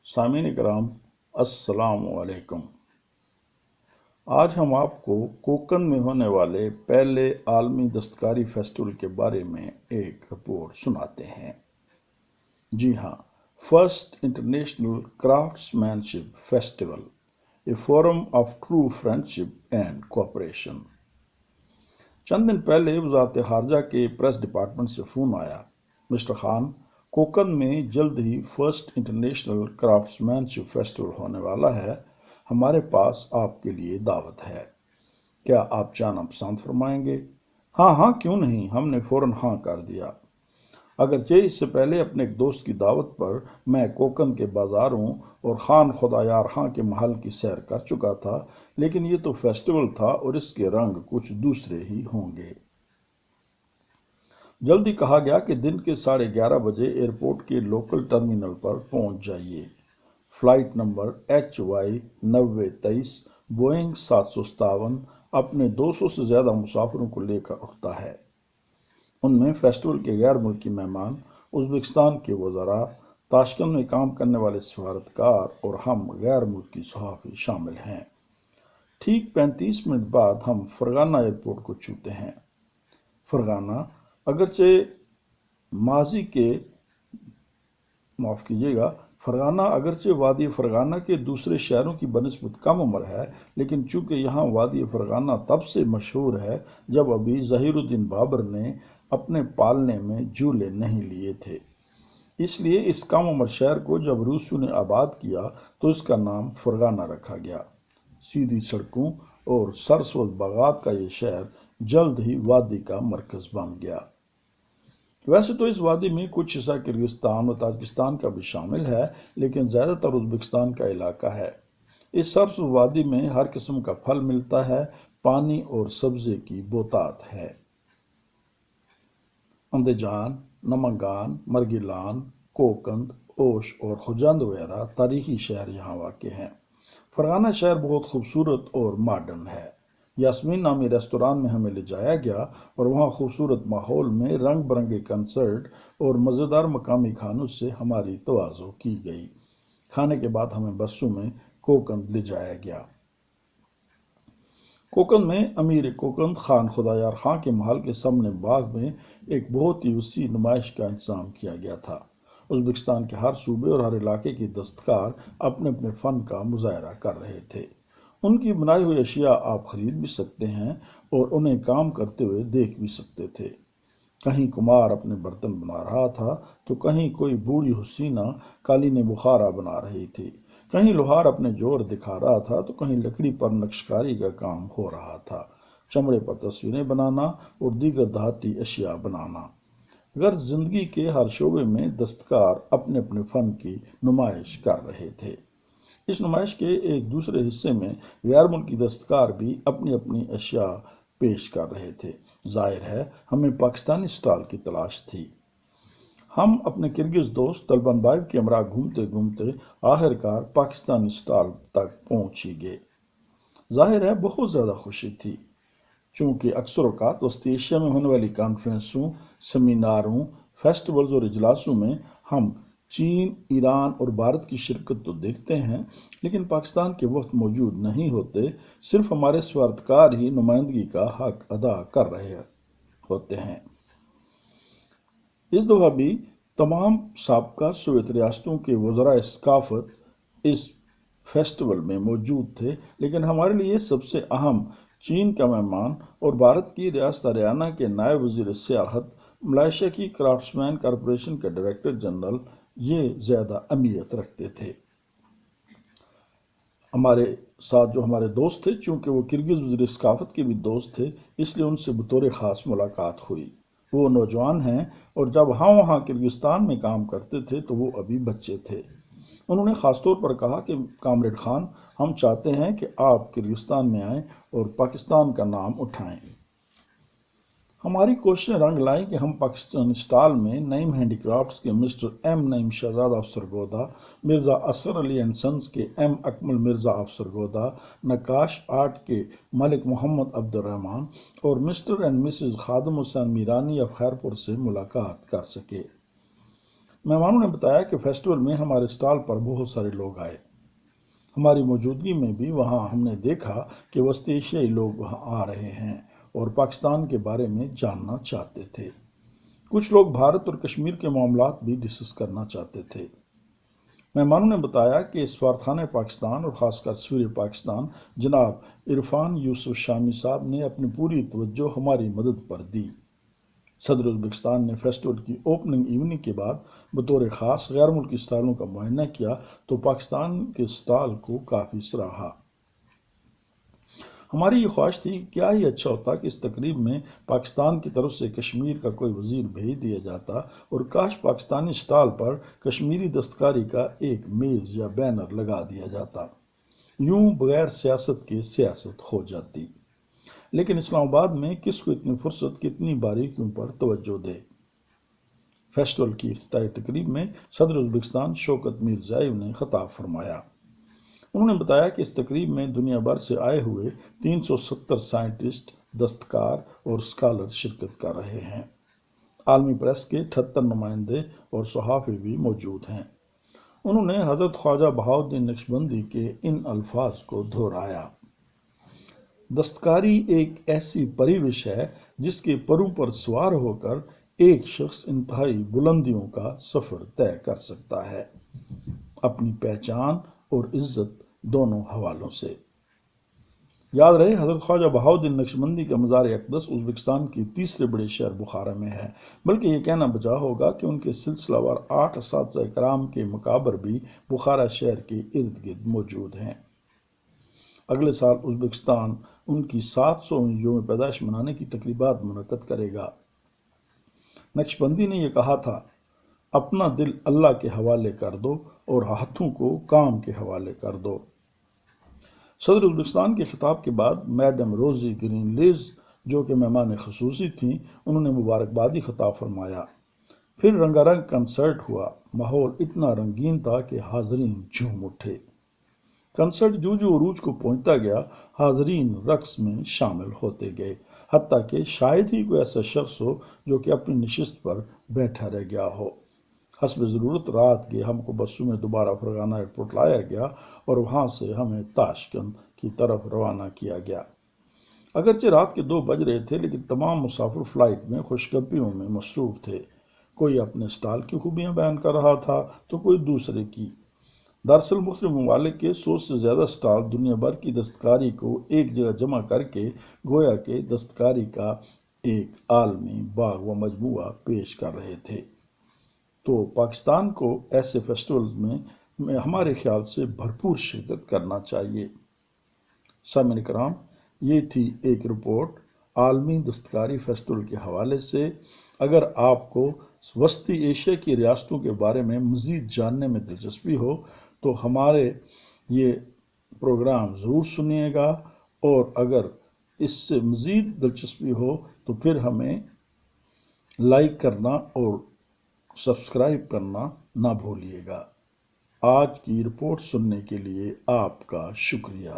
سامعین اکرام، السلام علیکم۔ آج ہم آپ کو کوکن میں ہونے والے پہلے عالمی دستکاری فیسٹیول کے بارے میں ایک رپورٹ سناتے ہیں۔ جی ہاں، first international craftsmanship festival, a forum of true friendship and cooperation. چند دن پہلے وزارت خارجہ کے پریس ڈپارٹمنٹ سے فون آیا، مسٹر خان، کوکن میں جلد ہی first international craftsmanship festival ہونے والا ہے، ہمارے پاس آپ کے لیے دعوت ہے، کیا آپ جانا پسند فرمائیں گے؟ ہاں کیوں نہیں، ہم نے فوراً ہاں کر دیا۔ اگرچہ اس سے پہلے اپنے ایک دوست کی دعوت پر میں کوکن کے بازاروں اور خان خدا یار خاں کے محل کی سیر کر چکا تھا، لیکن یہ تو فیسٹیول تھا اور اس کے رنگ کچھ دوسرے ہی ہوں گے۔ جلدی کہا گیا کہ دن کے 11:30 بجے ایئرپورٹ کے لوکل ٹرمینل پر پہنچ جائیے۔ فلائٹ نمبر HY9023 بوئنگ 757 اپنے 200 سے زیادہ مسافروں کو لے کر اٹھتا ہے۔ ان میں فیسٹیول کے غیر ملکی مہمان، ازبکستان کے وزراء، تاشکند میں کام کرنے والے سفارتکار اور ہم غیر ملکی صحافی شامل ہیں۔ ٹھیک 35 منٹ بعد ہم فرغانہ ایئرپورٹ کو چھوتے ہیں۔ فرغانہ اگرچہ وادی فرغانہ کے دوسرے شہروں کی بنسبت کم عمر ہے، لیکن چونکہ یہاں وادی فرغانہ تب سے مشہور ہے جب ابھی ظہیر الدین بابر نے اپنے پالنے میں جھولے نہیں لیے تھے، اس لیے اس کم عمر شہر کو جب روسیوں نے آباد کیا تو اس کا نام فرغانہ رکھا گیا۔ سیدھی سڑکوں اور سرسبز باغات کا یہ شہر جلد ہی وادی کا مرکز بن گیا۔ ویسے تو اس وادی میں کچھ حصہ کرغزستان اور تاجکستان کا بھی شامل ہے، لیکن زیادہ تر ازبکستان کا علاقہ ہے۔ اس سرسبز وادی میں ہر قسم کا پھل ملتا ہے، پانی اور سبزے کی بہتات ہے۔ اندیجان، نمنگان، مرگیلان، کوکند، اوش اور خجند وغیرہ تاریخی شہر یہاں واقع ہیں۔ فرغانہ شہر بہت خوبصورت اور ماڈرن ہے۔ یاسمین نامی ریستوران میں ہمیں لے جایا گیا اور وہاں خوبصورت ماحول میں رنگ برنگے کنسرٹ اور مزیدار مقامی کھانوں سے ہماری تواضع کی گئی۔ کھانے کے بعد ہمیں بسوں میں کوکند لے جایا گیا۔ کوکند میں امیر کوکند خان خدا یار خاں کے محل کے سامنے باغ میں ایک بہت ہی وسیع نمائش کا انتظام کیا گیا تھا۔ ازبکستان کے ہر صوبے اور ہر علاقے کے دستکار اپنے اپنے فن کا مظاہرہ کر رہے تھے۔ ان کی بنائی ہوئی اشیاء آپ خرید بھی سکتے ہیں اور انہیں کام کرتے ہوئے دیکھ بھی سکتے تھے۔ کہیں کمار اپنے برتن بنا رہا تھا تو کہیں کوئی بوڑھی حسینہ قالین بخارا بنا رہی تھی، کہیں لوہار اپنے جوہر دکھا رہا تھا تو کہیں لکڑی پر نقش کاری کا کام ہو رہا تھا، چمڑے پر تصویریں بنانا اور دیگر دھاتی اشیاء بنانا۔ غرض زندگی کے ہر شعبے میں دستکار اپنے اپنے فن کی نمائش کر رہے تھے۔ اس نمائش کے ایک دوسرے حصے میں غیر ملکی دستکار بھی اپنی اپنی اشیاء پیش کر رہے تھے۔ ظاہر ہے ہمیں پاکستانی سٹال کی تلاش تھی۔ ہم اپنے کرگز دوست طلبان بھائی کے ہمراہ گھومتے گھومتے آخرکار پاکستانی سٹال تک پہنچ ہی گئے۔ ظاہر ہے بہت زیادہ خوشی تھی، چونکہ اکثر اوقات وسطی ایشیا میں ہونے والی کانفرنسوں، سیمیناروں، فیسٹیولز اور اجلاسوں میں ہم چین، ایران اور بھارت کی شرکت تو دیکھتے ہیں، لیکن پاکستان کے وفد موجود نہیں ہوتے، صرف ہمارے سفارتکار ہی نمائندگی کا حق ادا کر رہے ہوتے ہیں۔ اس دفعہ بھی تمام سابقہ سوویت ریاستوں کے وزرائے ثقافت اس فیسٹیول میں موجود تھے، لیکن ہمارے لیے سب سے اہم چین کا مہمان اور بھارت کی ریاست ہریانہ کے نائب وزیر سیاحت، ملائیشیا کی کرافٹس مین کارپوریشن کے ڈائریکٹر جنرل یہ زیادہ اہمیت رکھتے تھے۔ ہمارے ساتھ جو ہمارے دوست تھے، چونکہ وہ کرگز وزیر ثقافت کے بھی دوست تھے، اس لیے ان سے بطور خاص ملاقات ہوئی۔ وہ نوجوان ہیں اور جب ہم وہاں کرگزستان میں کام کرتے تھے تو وہ ابھی بچے تھے۔ انہوں نے خاص طور پر کہا کہ کامریڈ خان، ہم چاہتے ہیں کہ آپ کرگزستان میں آئیں اور پاکستان کا نام اٹھائیں۔ ہماری کوششیں رنگ لائیں کہ ہم پاکستانی سٹال میں نعیم ہینڈی کرافٹس کے mister M Naeem Shahzad of Sargodha, Mirza Asghar Ali and sons کے M Akmal Mirza of Sargodha, Naqqash art کے ملک محمد عبد الرحمن اور mister and missus Khadim Hussain Mirani of Khairpur سے ملاقات کر سکے۔ مہمانوں نے بتایا کہ فیسٹیول میں ہمارے اسٹال پر بہت سارے لوگ آئے۔ ہماری موجودگی میں بھی وہاں ہم نے دیکھا کہ وسطی ایشیائی لوگ وہاں آ رہے ہیں اور پاکستان کے بارے میں جاننا چاہتے تھے۔ کچھ لوگ بھارت اور کشمیر کے معاملات بھی ڈسکس کرنا چاہتے تھے۔ مہمانوں نے بتایا کہ سفارتخانہ پاکستان اور خاص کر سفیر پاکستان جناب عرفان یوسف شامی صاحب نے اپنی پوری توجہ ہماری مدد پر دی۔ صدر ازبکستان نے فیسٹیول کی اوپننگ ایوننگ کے بعد بطور خاص غیر ملکی اسٹالوں کا معائنہ کیا تو پاکستان کے اسٹال کو کافی سراہا۔ ہماری یہ خواہش تھی کہ کیا ہی اچھا ہوتا کہ اس تقریب میں پاکستان کی طرف سے کشمیر کا کوئی وزیر بھیج دیا جاتا اور کاش پاکستانی اسٹال پر کشمیری دستکاری کا ایک میز یا بینر لگا دیا جاتا۔ یوں بغیر سیاست کے سیاست ہو جاتی۔ لیکن اسلام آباد میں کس کو اتنی فرصت کتنی باریکیوں پر توجہ دے۔ فیسٹیول کی افتتاحی تقریب میں صدر ازبکستان شوکت میرزائیو نے خطاب فرمایا۔ انہوں نے بتایا کہ اس تقریب میں دنیا بھر سے آئے ہوئے 370 سائنٹسٹ، دستکار اور اسکالر شرکت کر رہے ہیں۔ عالمی پریس کے 78 نمائندے اور صحافی بھی موجود ہیں۔ انہوں نے حضرت خواجہ بہاؤالدین نقشبندی کے ان الفاظ کو دہرایا: دستکاری ایک ایسی پرورش ہے جس کے پروں پر سوار ہو کر ایک شخص انتہائی بلندیوں کا سفر طے کر سکتا ہے، اپنی پہچان اور عزت دونوں حوالوں سے۔ یاد رہے حضرت خواجہ بہاؤالدین نقشبندی کا مزار اقدس ازبکستان کی تیسرے بڑے شہر بخارا میں ہے، بلکہ یہ کہنا بجا ہوگا کہ ان کے سلسلہ وار 8 اساتذہ کرام کے مقابر بھی بخارا شہر کے ارد گرد موجود ہیں۔ اگلے سال ازبکستان ان کی 700ویں یوم پیدائش منانے کی تقریبات منعقد کرے گا۔ نقشبندی نے یہ کہا تھا: اپنا دل اللہ کے حوالے کر دو اور ہاتھوں کو کام کے حوالے کر دو۔ صدر ازبکستان کے خطاب کے بعد میڈم روزی گرین لیز، جو کہ مہمان خصوصی تھیں، انہوں نے مبارکبادی خطاب فرمایا۔ پھر رنگا رنگ کنسرٹ ہوا۔ ماحول اتنا رنگین تھا کہ حاضرین جھوم اٹھے۔ کنسرٹ جو عروج کو پہنچتا گیا، حاضرین رقص میں شامل ہوتے گئے، حتیٰ کہ شاید ہی کوئی ایسا شخص ہو جو کہ اپنی نشست پر بیٹھا رہ گیا ہو۔ حسب ضرورت رات کے ہم کو بسوں میں دوبارہ فرغانہ ایئرپورٹ لایا گیا اور وہاں سے ہمیں تاشکند کی طرف روانہ کیا گیا۔ اگرچہ رات کے 2 بج رہے تھے، لیکن تمام مسافر فلائٹ میں خوشگپیوں میں مصروف تھے۔ کوئی اپنے اسٹال کی خوبیاں بیان کر رہا تھا تو کوئی دوسرے کی۔ دراصل مختلف ممالک کے 100 سے زیادہ اسٹال دنیا بھر کی دستکاری کو ایک جگہ جمع کر کے گویا کہ دستکاری کا ایک عالمی باغ و مجموعہ پیش کر رہے تھے۔ تو پاکستان کو ایسے فیسٹیولز میں ہمارے خیال سے بھرپور شرکت کرنا چاہیے۔ سامعین کرام، یہ تھی ایک رپورٹ عالمی دستکاری فیسٹیول کے حوالے سے۔ اگر آپ کو وسطی ایشیا کی ریاستوں کے بارے میں مزید جاننے میں دلچسپی ہو تو ہمارے یہ پروگرام ضرور سنیے گا، اور اگر اس سے مزید دلچسپی ہو تو پھر ہمیں لائک کرنا اور سبسکرائب کرنا نہ بھولیے گا۔ آج کی رپورٹ سننے کے لیے آپ کا شکریہ۔